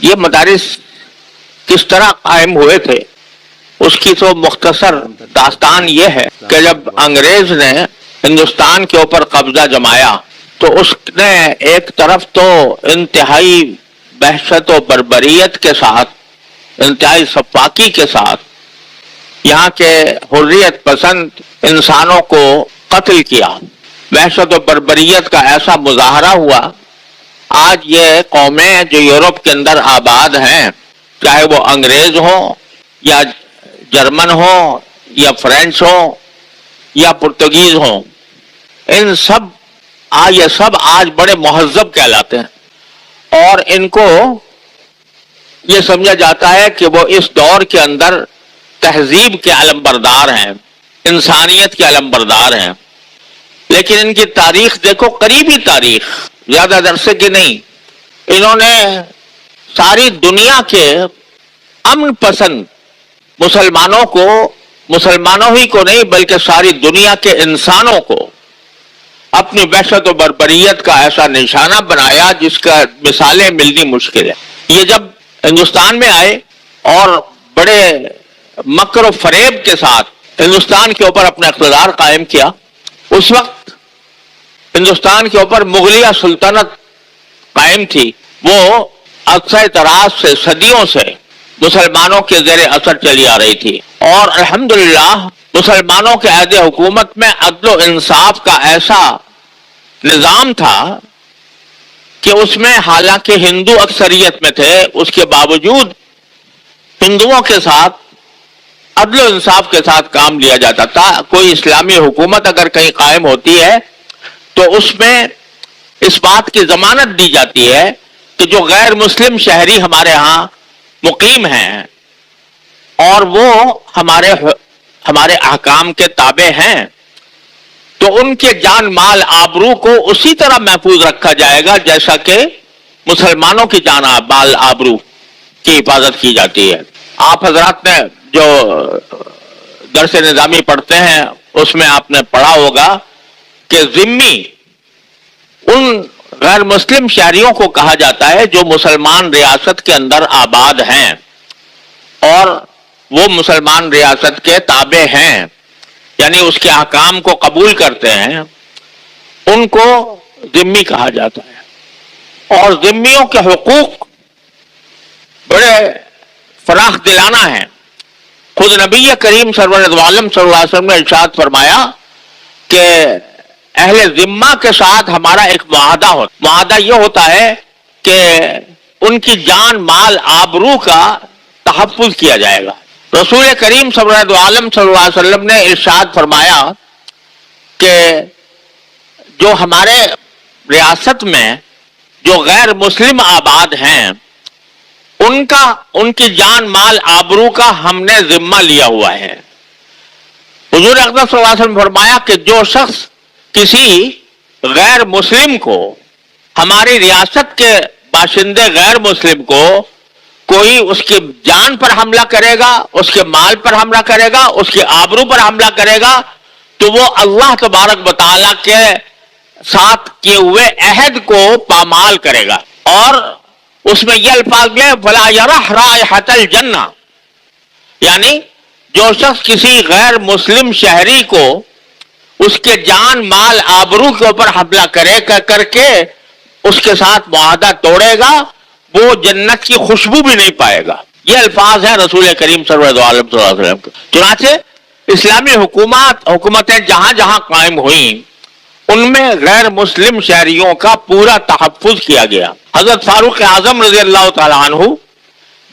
یہ مدارس کس طرح قائم ہوئے تھے اس کی تو مختصر داستان یہ ہے کہ جب انگریز نے ہندوستان کے اوپر قبضہ جمایا تو اس نے ایک طرف تو انتہائی وحشت و بربریت کے ساتھ، انتہائی سفاکی کے ساتھ یہاں کے حریت پسند انسانوں کو قتل کیا، وحشت و بربریت کا ایسا مظاہرہ ہوا۔ آج یہ قومیں جو یورپ کے اندر آباد ہیں، چاہے وہ انگریز ہوں یا جرمن ہوں یا فرینچ ہوں یا پرتگیز ہوں، یہ سب آج بڑے مہذب کہلاتے ہیں، اور ان کو یہ سمجھا جاتا ہے کہ وہ اس دور کے اندر تہذیب کے علمبردار ہیں، انسانیت کے علمبردار ہیں۔ لیکن ان کی تاریخ دیکھو، قریبی تاریخ، زیادہ عرصے کی نہیں، انہوں نے ساری دنیا کے امن پسند مسلمانوں ہی کو نہیں بلکہ ساری دنیا کے انسانوں کو اپنی وحشت و بربریت کا ایسا نشانہ بنایا جس کا مثالیں ملنی مشکل ہے۔ یہ جب ہندوستان میں آئے اور بڑے مکر و فریب کے ساتھ ہندوستان کے اوپر اپنا اقتدار قائم کیا، اس وقت ہندوستان کے اوپر مغلیہ سلطنت قائم تھی، وہ اکثر دراز سے صدیوں سے مسلمانوں کے زیر اثر چلی آ رہی تھی، اور الحمدللہ مسلمانوں کے عہد حکومت میں عدل و انصاف کا ایسا نظام تھا کہ اس میں حالانکہ ہندو اکثریت میں تھے، اس کے باوجود ہندوؤں کے ساتھ عدل و انصاف کے ساتھ کام لیا جاتا تھا۔ کوئی اسلامی حکومت اگر کہیں قائم ہوتی ہے تو اس میں اس بات کی ضمانت دی جاتی ہے کہ جو غیر مسلم شہری ہمارے ہاں مقیم ہیں اور وہ ہمارے احکام کے تابع ہیں، تو ان کے جان مال آبرو کو اسی طرح محفوظ رکھا جائے گا جیسا کہ مسلمانوں کی جان مال آبرو کی حفاظت کی جاتی ہے۔ آپ حضرات نے جو درس نظامی پڑھتے ہیں اس میں آپ نے پڑھا ہوگا کہ ذمی ان غیر مسلم شہریوں کو کہا جاتا ہے جو مسلمان ریاست کے اندر آباد ہیں اور وہ مسلمان ریاست کے تابع ہیں، یعنی اس کے احکام کو قبول کرتے ہیں، ان کو ذمی کہا جاتا ہے۔ اور ذمیوں کے حقوق بڑے فراخ دلانہ ہیں۔ خود نبی کریم سرور عالم صلی اللہ علیہ وسلم نے ارشاد فرمایا کہ اہل ذمہ کے ساتھ ہمارا ایک معاہدہ یہ ہوتا ہے کہ ان کی جان مال آبرو کا تحفظ کیا جائے گا۔ رسول کریم سرور عالم صلی اللہ علیہ وسلم نے ارشاد فرمایا کہ جو ہمارے ریاست میں جو غیر مسلم آباد ہیں ان کی جان مال آبرو کا ہم نے ذمہ لیا ہوا ہے۔ حضور اقدس صلی اللہ علیہ وسلم فرمایا کہ جو شخص کسی غیر مسلم کو، ہماری ریاست کے باشندے غیر مسلم کو کوئی اس کی جان پر حملہ کرے گا، اس کے مال پر حملہ کرے گا، اس کے آبرو پر حملہ کرے گا، تو وہ اللہ تبارک و تعالیٰ کے ساتھ کیے ہوئے عہد کو پامال کرے گا۔ اور اس میں یہ الفاظ ہے فلا یرح رائحۃ الجنہ، یعنی جو شخص کسی غیر مسلم شہری کو اس کے جان مال آبرو کے اوپر حملہ کر کے اس کے ساتھ معاہدہ توڑے گا، وہ جنت کی خوشبو بھی نہیں پائے گا۔ یہ الفاظ ہیں رسول کریم صلی اللہ علیہ وسلم کے۔ چنانچہ اسلامی حکومتیں جہاں جہاں قائم ہوئیں ان میں غیر مسلم شہریوں کا پورا تحفظ کیا گیا۔ حضرت فاروق اعظم رضی اللہ تعالی عنہ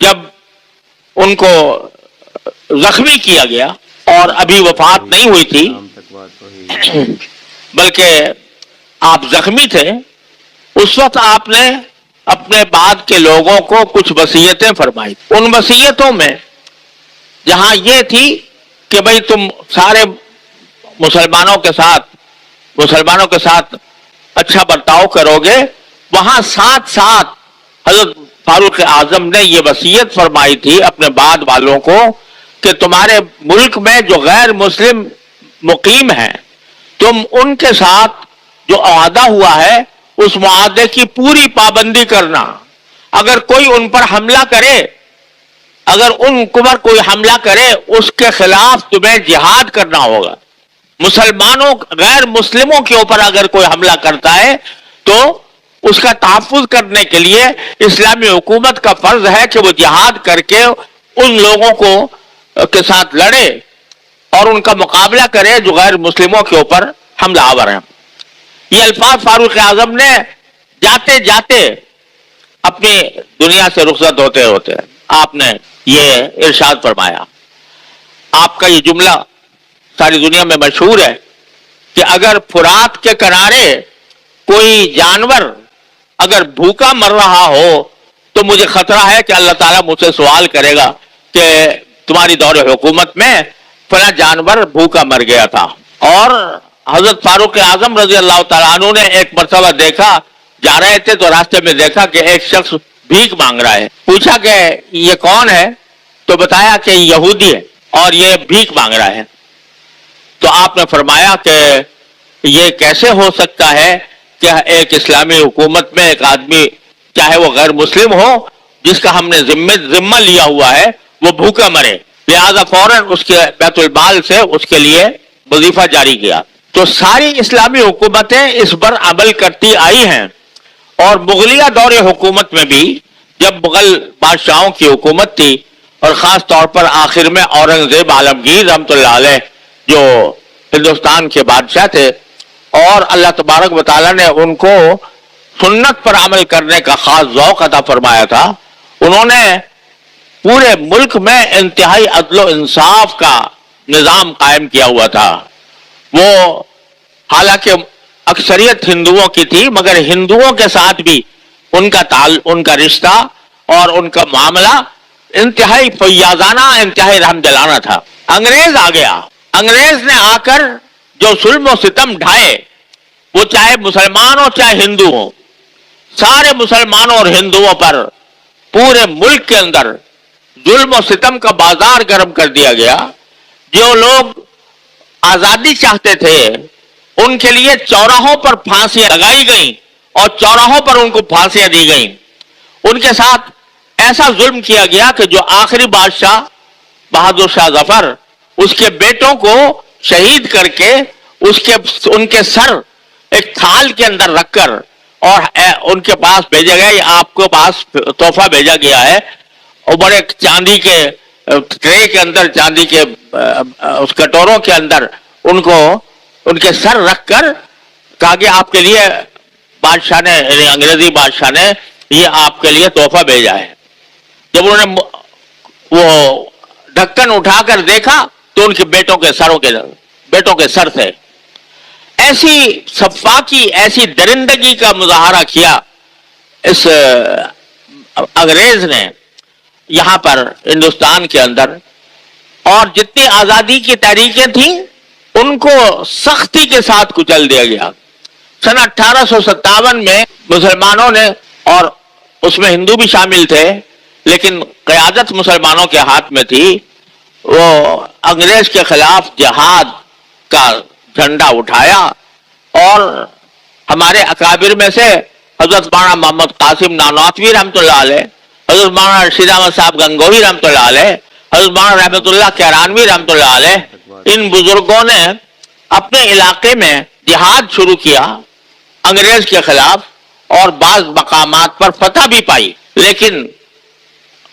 جب ان کو زخمی کیا گیا اور ابھی وفات نہیں ہوئی تھی بلکہ آپ زخمی تھے، اس وقت آپ نے اپنے بعد کے لوگوں کو کچھ وصیتیں فرمائی۔ ان وصیتوں میں جہاں یہ تھی کہ بھئی تم سارے مسلمانوں کے ساتھ اچھا برتاؤ کرو گے، وہاں ساتھ ساتھ حضرت فاروق اعظم نے یہ وصیت فرمائی تھی اپنے بعد والوں کو کہ تمہارے ملک میں جو غیر مسلم مقیم ہیں تم ان کے ساتھ جو معاہدہ ہوا ہے اس معاہدے کی پوری پابندی کرنا، अगर कोई उन पर हमला करे, अगर उन पर कोई हमला करे उसके खिलाफ तुम्हें जिहाद करना होगा। मुसलमानों गैर मुस्लिमों के ऊपर अगर कोई हमला करता है तो उसका तहफ्फुज करने के लिए इस्लामी हुकूमत का फर्ज है कि वो जिहाद करके उन लोगों को के साथ लड़े और उनका मुकाबला करे जो गैर मुस्लिमों के ऊपर हमलावर हैं। ये अल्फाज फारूक आजम ने जाते जाते अपनी दुनिया से रुखसत होते होते आपने ये इरशाद फरमाया। आपका ये जुमला सारी दुनिया में मशहूर है कि अगर फुरात के किनारे कोई जानवर अगर भूखा मर रहा हो तो मुझे खतरा है कि अल्लाह ताला मुझसे सवाल करेगा कि तुम्हारी दौरे हुकूमत में फला जानवर भूखा मर गया था। और हजरत फारूक आजम रजी अल्लाह ताला अन्हु ने एक मरतबा देखा, जा रहे थे तो रास्ते में देखा कि एक शख्स भीख मांग रहा है। पूछा कि ये कौन है, तो बताया कि यहूदी है और ये भीख मांग रहा है। तो आपने फरमाया कि ये कैसे हो सकता है कि एक इस्लामी हुकूमत में एक आदमी चाहे वो गैर मुस्लिम हो जिसका हमने जिम्मा लिया हुआ है वो भूखा मरे। लिहाजा फौरन उसके बैतुल माल से उसके लिए वजीफा जारी किया। तो सारी इस्लामी हुकूमतें इस पर अमल करती आई हैं। और मुगलिया दौरे हुकूमत में भी जब मुगल बादशाहों की हुकूमत थी और ख़ास तौर पर आखिर में औरंगजेब आलमगीर रहमतुल्लाह अलैह जो हिंदुस्तान के बादशाह थे और अल्लाह तबारक व तआला ने उनको सुन्नत पर अमल करने का खास ज़ौक़ अता फरमाया था, उन्होंने पूरे मुल्क में इंतहाई अदल इंसाफ का निज़ाम कायम किया हुआ था। वो हालांकि अक्सरियत हिंदुओं की थी मगर हिंदुओं के साथ भी उनका रिश्ता और उनका मामला इंतहाई फैयाजाना, इंतहाई रहमदिलाना था। अंग्रेज आ गया। अंग्रेज ने आकर जो जुल्म और सितम ढाए वो चाहे मुसलमान हो चाहे हिंदू हो, सारे मुसलमानों और हिंदुओं पर पूरे मुल्क के अंदर जुल्म और सितम का बाजार गर्म कर दिया गया। जो लोग आजादी चाहते थे उनके लिए चौराहों पर फांसियां लगाई गईं और चौराहों पर उनको फांसियां दी गईं। उनके साथ ऐसा जुल्म किया गया कि जो आखिरी बादशाह बहादुर शाह जफर उसके बेटों को शहीद करके उनके सर एक थाल के अंदर रखकर और उनके पास भेजा गया, आपको पास तोहफा भेजा गया है। और बड़े चांदी के ट्रे के अंदर, चांदी के उस कटोरों के अंदर उनको उनके सर रखकर कहा कि आपके लिए बादशाह ने, अंग्रेजी बादशाह ने ये आपके लिए तोहफा भेजा है। जब उन्होंने वो ढक्कन उठाकर देखा तो उनके बेटों के सर थे। ऐसी सफाकी, ऐसी दरिंदगी का मुजाहरा किया इस अंग्रेज ने यहां पर हिंदुस्तान के अंदर। और जितनी आजादी की तहरीकें थी उनको सख्ती के साथ कुचल दिया गया। सन 1857 में मुसलमानों ने, और उसमें हिंदू भी शामिल थे लेकिन क़यादत मुसलमानों के हाथ में थी, वो अंग्रेज के खिलाफ जिहाद का झंडा उठाया। और हमारे अकाबिर में से हजरत मौलाना मोहम्मद कासिम नानौतवी रहमतुल्लाह अलैह, हजरत मौलाना रशीद अहमद साहब गंगोही रहमतुल्लाह अलैह, हजरत मौलाना रहमतुल्लाह कहरानवी रहमतुल्लाह अलैह, इन बुजुर्गों ने अपने इलाके में जिहाद शुरू किया अंग्रेज के खिलाफ और बाज मकामात पर फतह भी पाई। लेकिन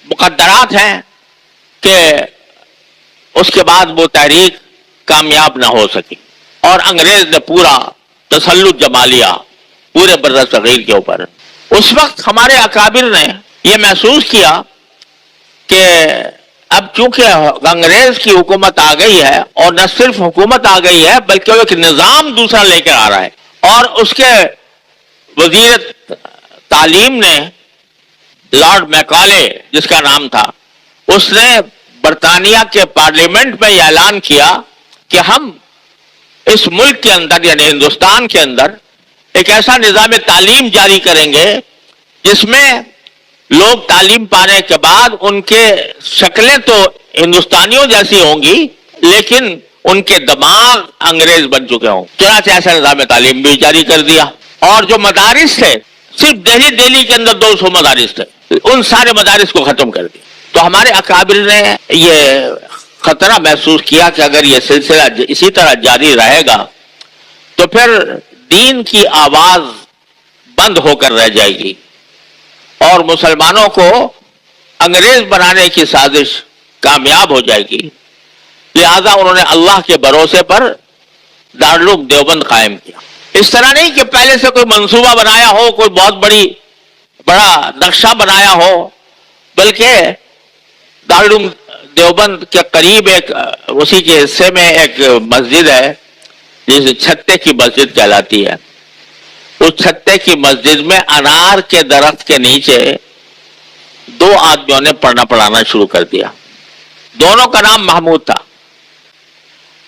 मुकद्दरात हैं कि उसके बाद वो तहरीक कामयाब ना हो सकी और अंग्रेज ने पूरा तसल्लुत जमा लिया पूरे बर्र सगीर के ऊपर। उस वक्त हमारे अकाबिर ने यह महसूस किया कि अब चूंकि अंग्रेज की हुकूमत आ गई है और न सिर्फ हुकूमत आ गई है बल्कि वो एक निज़ाम दूसरा लेकर आ रहा है। और उसके वजीर तालीम ने, लॉर्ड मैकाले जिसका नाम था, उसने बरतानिया के पार्लियामेंट में यह ऐलान किया कि हम इस मुल्क के अंदर यानी हिंदुस्तान के अंदर एक ऐसा निज़ाम तालीम जारी करेंगे जिसमें लोग तालीम पाने के बाद उनके शक्लें तो हिंदुस्तानियों जैसी होंगी लेकिन उनके दिमाग अंग्रेज बन चुके हों। चुनांचे ऐसा निज़ाम तालीम भी जारी कर दिया। और जो मदारिस थे, सिर्फ दिल्ली के अंदर 200 मदारिस थे ان سارے مدارس کو ختم کر دیا. تو ہمارے اکابر نے یہ خطرہ محسوس کیا کہ اگر یہ سلسلہ اسی طرح جاری رہے گا تو پھر دین کی آواز بند ہو کر رہ جائے گی اور مسلمانوں کو انگریز بنانے کی سازش کامیاب ہو جائے گی. لہذا انہوں نے اللہ کے بھروسے پر دارالعلوم دیوبند قائم کیا. اس طرح نہیں کہ پہلے سے کوئی منصوبہ بنایا ہو, کوئی بہت بڑا نقشہ بنایا ہو, بلکہ دارالعلوم دیوبند کے قریب ایک اسی کے حصے میں ایک مسجد ہے جسے چھتے کی مسجد کہلاتی ہے. اس چھتے کی مسجد میں انار کے درخت کے نیچے 2 آدمیوں نے پڑھانا شروع کر دیا. دونوں کا نام محمود تھا.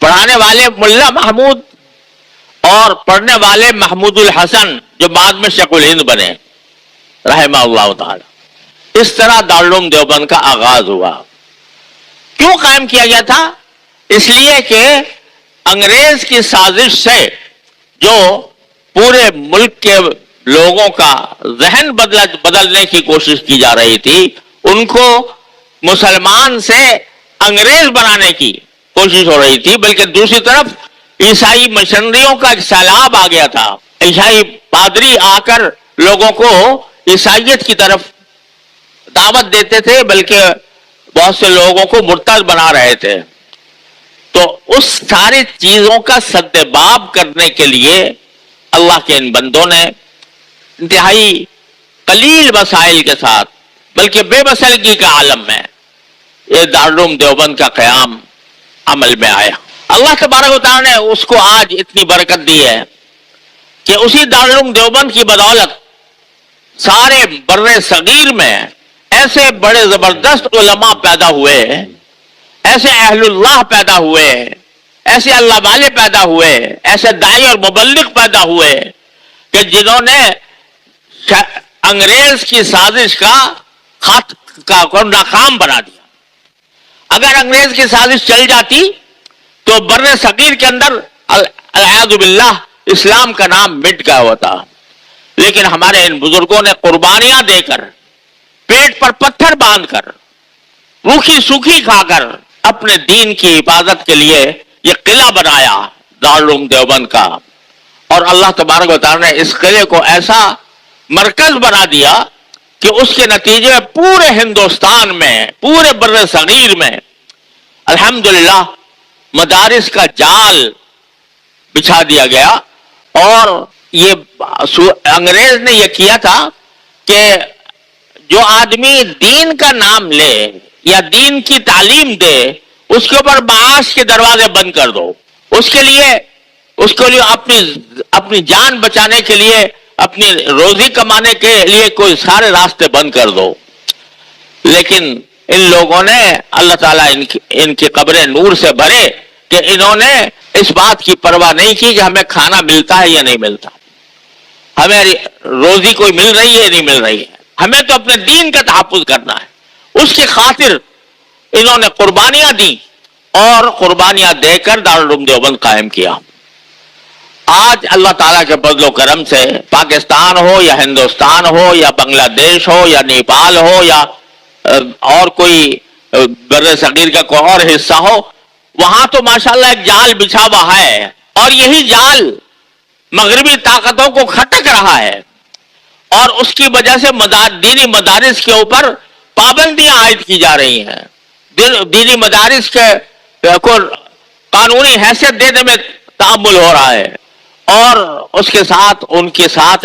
پڑھانے والے ملا محمود اور پڑھنے والے محمود الحسن جو بعد میں شیخ الہند بنے رحمہ اللہ تعالی. اس طرح دارالعلوم دیوبند کا آغاز ہوا. کیوں قائم کیا گیا تھا؟ اس لیے کہ انگریز کی سازش سے جو پورے ملک کے لوگوں کا ذہن بدلنے کی کوشش کی جا رہی تھی, ان کو مسلمان سے انگریز بنانے کی کوشش ہو رہی تھی, بلکہ دوسری طرف عیسائی مشنریوں کا ایک سیلاب آ گیا تھا. عیسائی پادری آ کر لوگوں کو عیسائیت کی طرف دعوت دیتے تھے, بلکہ بہت سے لوگوں کو مرتد بنا رہے تھے. تو اس ساری چیزوں کا سدباب کرنے کے لیے اللہ کے ان بندوں نے انتہائی قلیل وسائل کے ساتھ, بلکہ بے وسائل کا عالم میں یہ دارالعلوم دیوبند کا قیام عمل میں آیا. اللہ تبارک و تعالی نے اس کو آج اتنی برکت دی ہے کہ اسی دارالعلوم دیوبند کی بدولت سارے بر صغیر میں ایسے بڑے زبردست علماء پیدا ہوئے, ایسے اہل اللہ پیدا ہوئے, ایسے اللہ والے پیدا ہوئے, ایسے داعی اور مبلغ پیدا ہوئے کہ جنہوں نے انگریز کی سازش کا ناکام بنا دیا. اگر انگریز کی سازش چل جاتی تو بر صغیر کے اندر العیاذ باللہ اسلام کا نام مٹ گیا ہوتا. لیکن ہمارے ان بزرگوں نے قربانیاں دے کر, پیٹ پر پتھر باندھ کر, روکھی سوکھی کھا کر اپنے دین کی حفاظت کے لیے یہ قلعہ بنایا دارالعلوم دیوبند کا. اور اللہ تبارک و تعالی نے اس قلعے کو ایسا مرکز بنا دیا کہ اس کے نتیجے میں پورے ہندوستان میں, پورے بر صغیر میں الحمدللہ مدارس کا جال بچھا دیا گیا. اور یہ انگریز نے یہ کیا تھا کہ جو آدمی دین کا نام لے یا دین کی تعلیم دے اس کے اوپر معاش کے دروازے بند کر دو. اس کے لیے اپنی جان بچانے کے لیے, اپنی روزی کمانے کے لیے کوئی سارے راستے بند کر دو. لیکن ان لوگوں نے, اللہ تعالیٰ ان کی قبریں نور سے بھرے, کہ انہوں نے اس بات کی پرواہ نہیں کی کہ ہمیں کھانا ملتا ہے یا نہیں ملتا, ہمیں روزی کوئی مل رہی ہے یا نہیں مل رہی ہے, ہمیں تو اپنے دین کا تحفظ کرنا ہے. اس کی خاطر انہوں نے قربانیاں دی اور قربانیاں دے کر دارالعلوم دیوبند قائم کیا. آج اللہ تعالیٰ کے فضل و کرم سے پاکستان ہو یا ہندوستان ہو یا بنگلہ دیش ہو یا نیپال ہو یا اور کوئی بر صغیر کا کوئی اور حصہ ہو, وہاں تو ماشاءاللہ ایک جال بچھا ہوا ہے, اور یہی جال مغربی طاقتوں کو کھٹک رہا ہے, اور اس کی وجہ سے دینی مدارس کے اوپر پابندیاں عائد کی جا رہی ہیں. دینی مدارس کو قانونی حیثیت دینے میں تعامل ہو رہا ہے, اور اس کے ساتھ ان کے ساتھ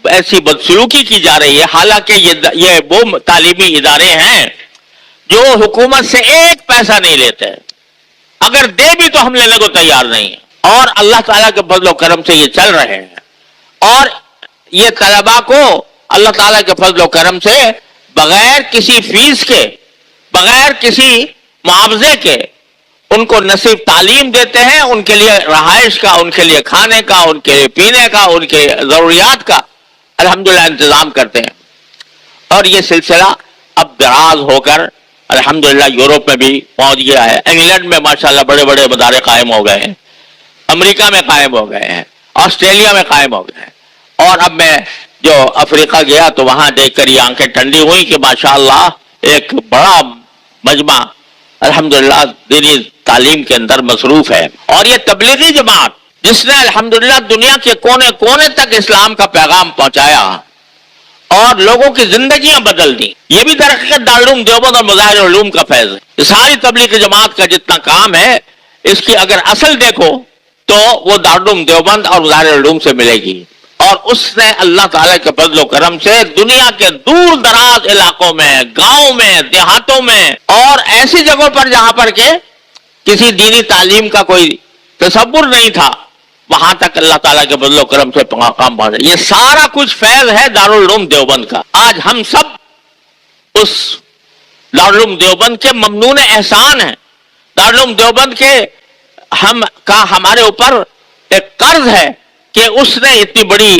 ایسی بدسلوکی کی جا رہی ہے. حالانکہ یہ وہ تعلیمی ادارے ہیں جو حکومت سے ایک پیسہ نہیں لیتے, اگر دے بھی تو ہم لینے کو تیار نہیں ہیں, اور اللہ تعالیٰ کے فضل و کرم سے یہ چل رہے ہیں. اور یہ طلباء کو اللہ تعالیٰ کے فضل و کرم سے بغیر کسی فیس کے, بغیر کسی معاوضے کے ان کو نہ صرف تعلیم دیتے ہیں, ان کے لیے رہائش کا, ان کے لیے کھانے کا, ان کے لیے پینے کا, ان کے ضروریات کا الحمدللہ انتظام کرتے ہیں. اور یہ سلسلہ اب دراز ہو کر الحمدللہ یورپ میں بھی پہنچ گیا ہے. انگلینڈ میں ماشاءاللہ بڑے بڑے مدارس قائم ہو گئے ہیں, امریکہ میں قائم ہو گئے ہیں, آسٹریلیا میں قائم ہو گئے ہیں, اور اب میں जो अफ्रीका गया तो वहां देखकर ये आंखें ठंडी हुई कि माशाअल्लाह एक बड़ा मजमा अल्हम्दुलिल्लाह दीनी तालीम के अंदर मसरूफ है। और ये तबलीगी जमात जिसने अल्हम्दुलिल्लाह दुनिया के कोने कोने तक इस्लाम का पैगाम पहुंचाया और लोगों की जिंदगियां बदल दी, ये भी दरअसल दारुल देवबंद और मज़ाहिर उलूम का फैज़ है। ये सारी तबलीगी जमात का जितना काम है इसकी अगर असल देखो तो वो दारुल देवबंद और मज़ाहिर उलूम से मिलेगी। और उसने अल्लाह ताला के फजल करम से दुनिया के दूर दराज इलाकों में, गांव में, देहातों में और ऐसी जगहों पर जहां पर के किसी दीनी तालीम का कोई तसव्वुर नहीं था, वहां तक अल्लाह ताला के फजल करम से काम पहुंचा। ये सारा कुछ फैज है दारुल उलूम देवबंद का। आज हम सब उस दारुल उलूम देवबंद के ममनून एहसान हैं। दारुल उलूम देवबंद के हमारे ऊपर एक कर्ज है कि उसने इतनी बड़ी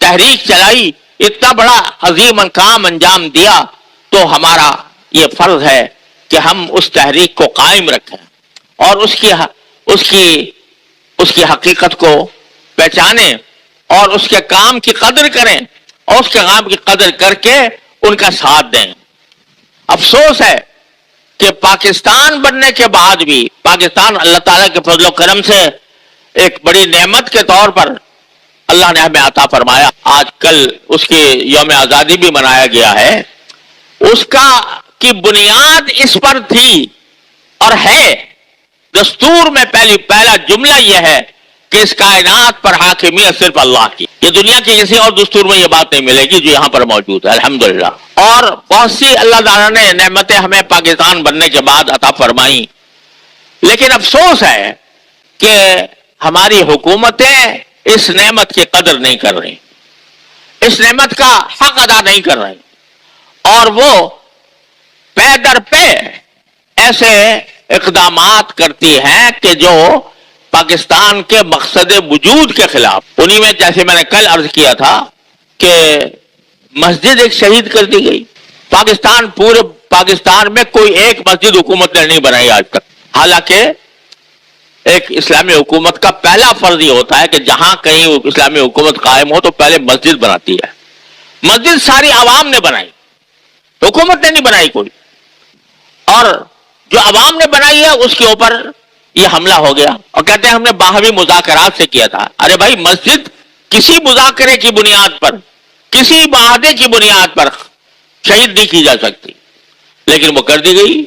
तहरीक चलाई, इतना बड़ा अजीम काम अंजाम दिया, तो हमारा ये फर्ज है कि हम उस तहरीक को कायम रखें और उसकी हकीकत को पहचाने और उसके काम की कदर करें और उसके काम की कदर करके उनका साथ दें। अफसोस है कि पाकिस्तान बनने के बाद भी पाकिस्तान अल्लाह ताला के फजल करम से एक बड़ी नेमत के तौर पर अल्लाह ने हमें अता फरमाया। आज कल उसकी यौम आज़ादी भी मनाया गया है। उसका की बुनियाद इस पर थी और है, दस्तूर में पहला जुमला यह है कि इस कायनात पर हाकिमियत सिर्फ अल्लाह की। ये दुनिया के किसी और दस्तूर में ये बात नहीं मिलेगी जो यहां पर मौजूद है अल्हम्दुलिल्लाह। और बहुत सी अल्लाह ताला ने नेमतें हमें पाकिस्तान बनने के बाद अता फरमाई, लेकिन अफसोस है कि हमारी हुकूमतें इस नेमत की कदर नहीं कर रही, इस नेमत का हक अदा नहीं कर रही और वो पे दर पे ऐसे इक़दामात करती हैं कि जो पाकिस्तान के मकसद वजूद के खिलाफ। उन्हीं में जैसे मैंने कल अर्ज किया था कि मस्जिद एक शहीद कर दी गई। पूरे पाकिस्तान में कोई एक मस्जिद हुकूमत ने नहीं बनाई आज तक। हालांकि एक इस्लामी हुकूमत का पहला फर्ज ये होता है कि जहां कहीं इस्लामी हुकूमत कायम हो तो पहले मस्जिद बनाती है। मस्जिद सारी आवाम ने बनाई, हुकूमत ने नहीं बनाई कोई। और जो आवाम ने बनाई है उसके ऊपर ये हमला हो गया और कहते हैं हमने बाहवी मुज़ाकरात से किया था। अरे भाई, मस्जिद किसी मुज़ाकरे की बुनियाद पर, किसी मुआहदे की बुनियाद पर शहीद नहीं की जा सकती, लेकिन वो कर दी गई।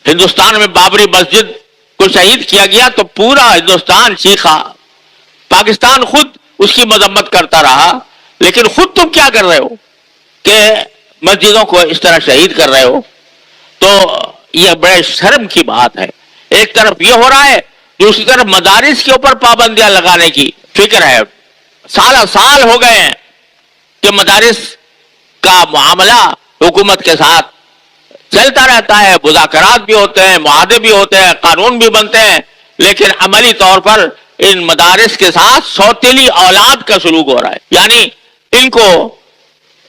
हिंदुस्तान में बाबरी मस्जिद को शहीद किया गया तो पूरा हिंदुस्तान चीखा, पाकिस्तान खुद उसकी मजम्मत करता रहा। लेकिन खुद तुम क्या कर रहे हो कि मस्जिदों को इस तरह शहीद कर रहे हो? तो यह बड़े शर्म की बात है। एक तरफ यह हो रहा है, दूसरी तरफ मदारिस के ऊपर पाबंदियां लगाने की फिक्र है। साल हो गए हैं कि मदारिस का मामला हुकूमत के साथ चलता रहता है, मुज़ाकरात भी होते हैं, मुआहदे भी होते हैं, कानून भी बनते हैं, लेकिन अमली तौर पर इन मदारिस के साथ सौतेली औलाद का सलूक हो रहा है। यानी इनको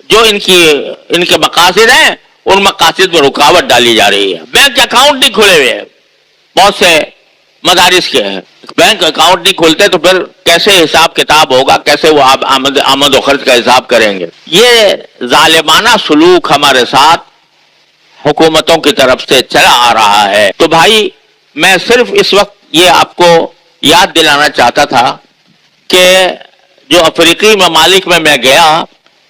जो इनके मकासद हैं उन मकासद में रुकावट डाली जा रही है। बैंक अकाउंट नहीं खुले हुए हैं बहुत से मदारिस के, बैंक अकाउंट नहीं खुलते तो फिर कैसे हिसाब किताब होगा, कैसे वो आमद और खर्च का हिसाब करेंगे? ये जालिमाना सलूक हमारे साथ हुकूमतों की तरफ से चला आ रहा है। तो भाई, मैं सिर्फ इस वक्त ये आपको याद दिलाना चाहता था कि जो अफ्रीकी ममालिक में मैं गया,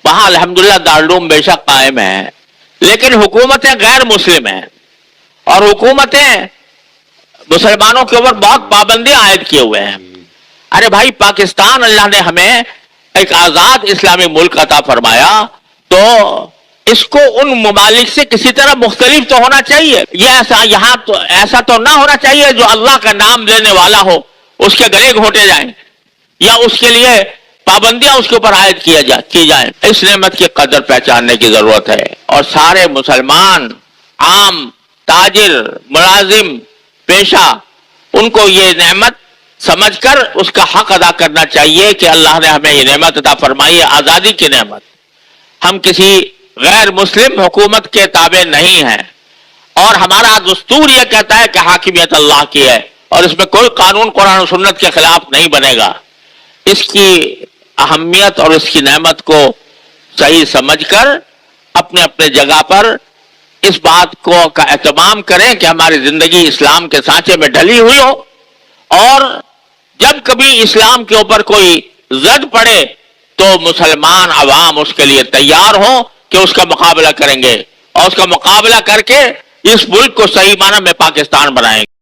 वहां अल्हम्दुलिल्लाह दारुल उलूम बेशक कायम है, लेकिन हुकूमतें गैर मुस्लिम हैं और हुकूमतें मुसलमानों के ऊपर बहुत पाबंदियां आयद किए हुए हैं। अरे भाई, पाकिस्तान अल्लाह ने हमें एक आजाद इस्लामी मुल्क अता फरमाया, तो इसको उन ममालिक से किसी तरह मुख्तलिफ तो होना चाहिए। ये ऐसा तो ना होना चाहिए जो अल्लाह का नाम लेने वाला हो उसके गले घोंटे जाएं या उसके लिए पाबंदियां उसके ऊपर आयद की जाए। इस नेमत की कदर पहचानने की जरूरत है और सारे मुसलमान, आम ताजिर, मुलाजिम, पेशा, उनको ये नेमत समझकर उसका हक अदा करना चाहिए कि अल्लाह ने हमें ये नेमत अता फरमाई है, आजादी की नेमत। हम किसी गैर मुस्लिम हुकूमत के ताबे नहीं हैं और हमारा दस्तूर यह कहता है कि हाकिमियत अल्लाह की है और इसमें कोई कानून कुरान और सुन्नत के खिलाफ नहीं बनेगा। इसकी अहमियत और इसकी नेमत को सही समझकर अपने अपने जगह पर इस बात को का एहतमाम करें कि हमारी जिंदगी इस्लाम के सांचे में ढली हुई हो, और जब कभी इस्लाम के ऊपर कोई जद पड़े तो मुसलमान अवाम उसके लिए तैयार हो कि उसका मुकाबला करेंगे और उसका मुकाबला करके इस मुल्क को सही माना में पाकिस्तान बनाएंगे।